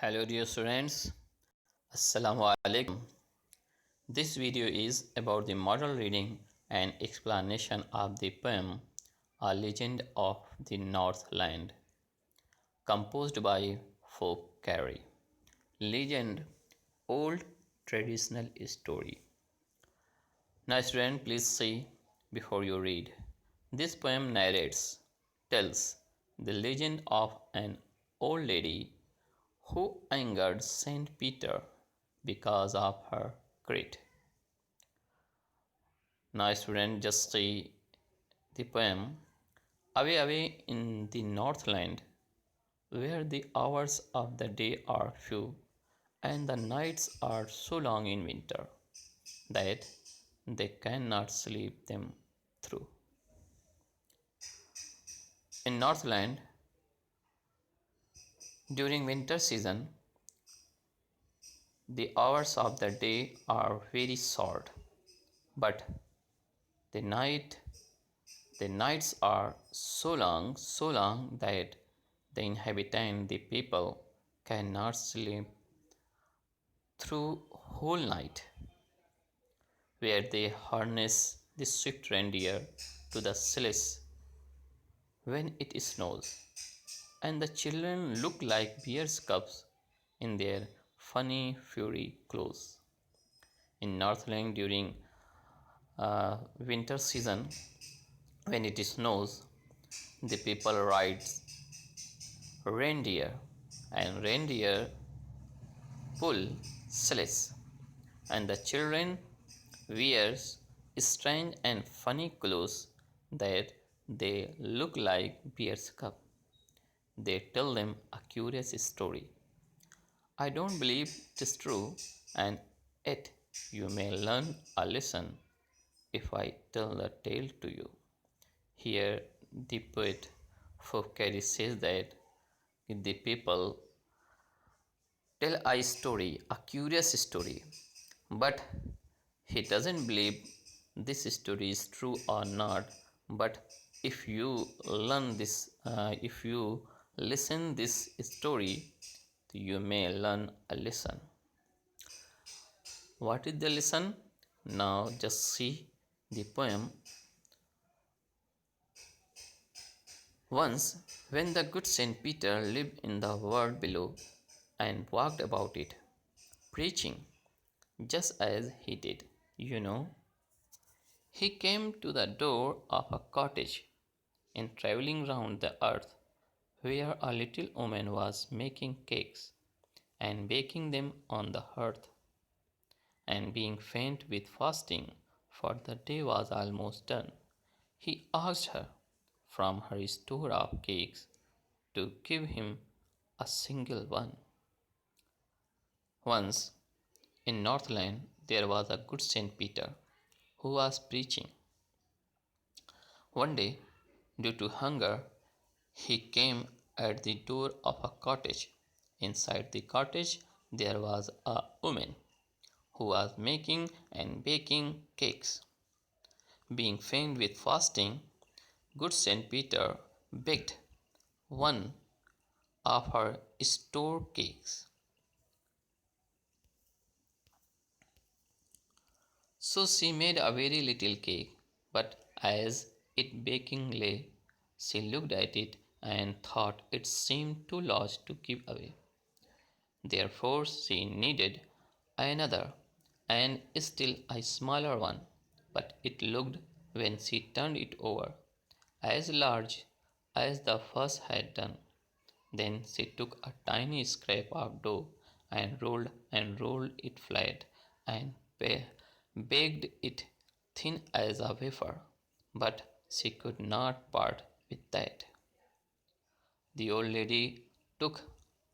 Hello dear students, Assalamu alaikum. This video is about the model reading and explanation of the poem A Legend of the Northland, composed by Phoebe Cary. Legend, old traditional story. Now student, please see before you read. This poem tells the legend of an old lady who angered Saint Peter because of her greed. Now student, just see the poem. Away, away in the Northland, where the hours of the day are few and the nights are so long in winter that they cannot sleep them through. In Northland, during winter season, the hours of the day are very short, but the night the nights are so long that the inhabitant, the people, cannot sleep through whole night, where they harness the swift reindeer to the sledge when it snows, and the children look like bear's cubs in their funny furry clothes. In Northland during winter season, when it snows, the people ride reindeer, and reindeer pull sledges, and the children wears strange and funny clothes that they look like bear's cub. They tell them a curious story. I don't believe it is true, and yet you may learn a lesson if I tell the tale to you. Here, the poet Phoebe says that the people tell a story, a curious story, but he doesn't believe this story is true or not. But if you if you listen this story, you may learn a lesson. What is the lesson? Now just see the poem. Once, when the good Saint Peter lived in the world below and walked about it, preaching, just as he did, you know, he came to the door of a cottage in traveling round the earth, where a little woman was making cakes and baking them on the hearth, and being faint with fasting, for the day was almost done, he asked her from her store of cakes to give him a single one. Once in Northland there was a good Saint Peter who was preaching. One day, due to hunger, he came at the door of a cottage. Inside the cottage there was a woman who was making and baking cakes. Being faint with fasting, good Saint Peter baked one of her store cakes. So she made a very little cake, but as it baking lay, she looked at it and thought it seemed too large to give away. Therefore she needed another and still a smaller one, but it looked, when she turned it over, as large as the first had done. Then she took a tiny scrap of dough and rolled it flat and baked it thin as a wafer, but she could not part with that. The old lady took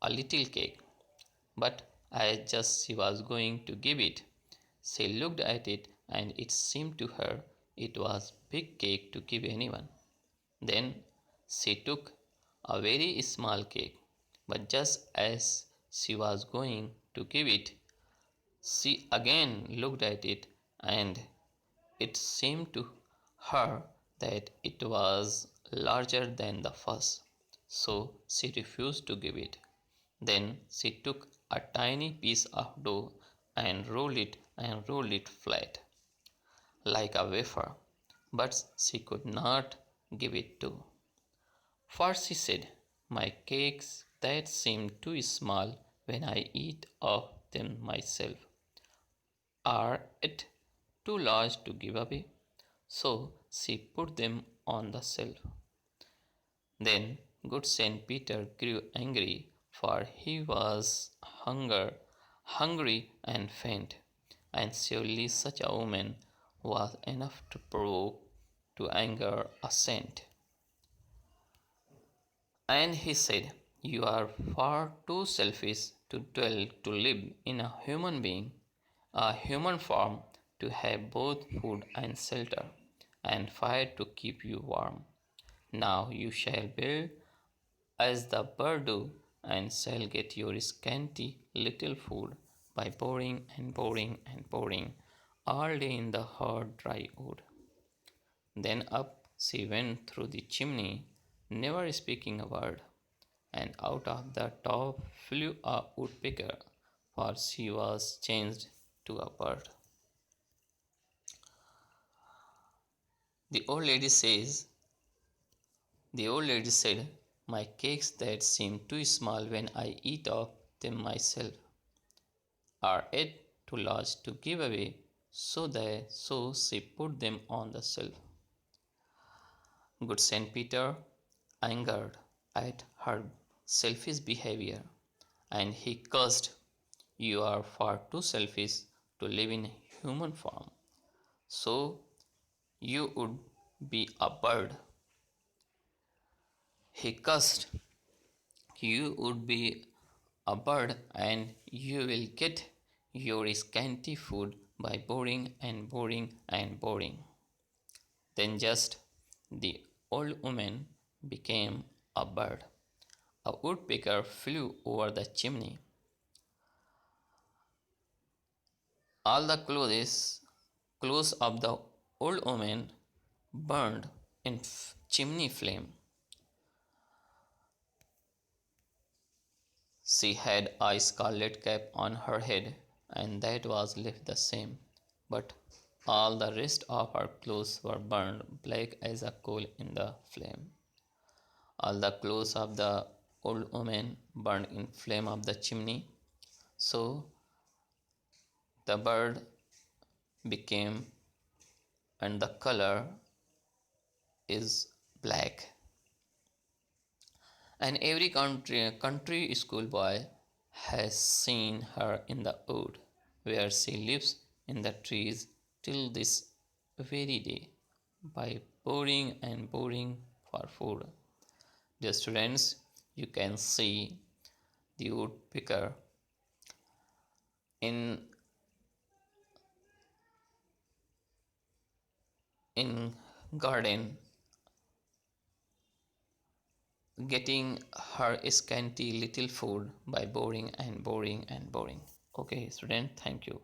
a little cake, but as just she was going to give it, she looked at it and it seemed to her it was big cake to give anyone. Then she took a very small cake, but just as she was going to give it, she again looked at it and it seemed to her that it was larger than the first, so she refused to give it. Then she took a tiny piece of dough and rolled it flat, like a wafer, but she could not give it to. For she said, "My cakes that seem too small when I eat of them myself are it too large to give away." So she put them on the shelf. Then good Saint Peter grew angry, for he was hungry and faint, and surely such a woman was enough to provoke to anger a saint. And he said, "You are far too selfish to live in a human being, a human form, to have both food and shelter, and fire to keep you warm. Now you shall build as the bird do, and shall get your scanty little food by boring and boring and boring all day in the hard dry wood." Then up she went through the chimney, never speaking a word, and out of the top flew a woodpecker, for she was changed to a bird. The old lady says, the old lady said, "My cakes that seem too small when I eat of them myself are yet too large to give away, so she put them on the shelf." Good Saint Peter, angered at her selfish behavior, and he cursed, "You are far too selfish to live in human form, so you would be a bird." He cursed, "You would be a bird, and you will get your scanty food by boring and boring and boring." Then just the old woman became a bird. A woodpecker flew over the chimney. All the clothes of the old woman burned in chimney flame. She had a scarlet cap on her head, and that was left the same, but all the rest of her clothes were burned black as a coal in the flame. All the clothes of the old woman burned in flame of the chimney, so the bird became, and the color is black. And every country schoolboy has seen her in the wood, where she lives in the trees till this very day, by boring and boring for food. Dear students, you can see the woodpecker in in garden getting her scanty little food by boring and boring and boring. Okay, student, thank you.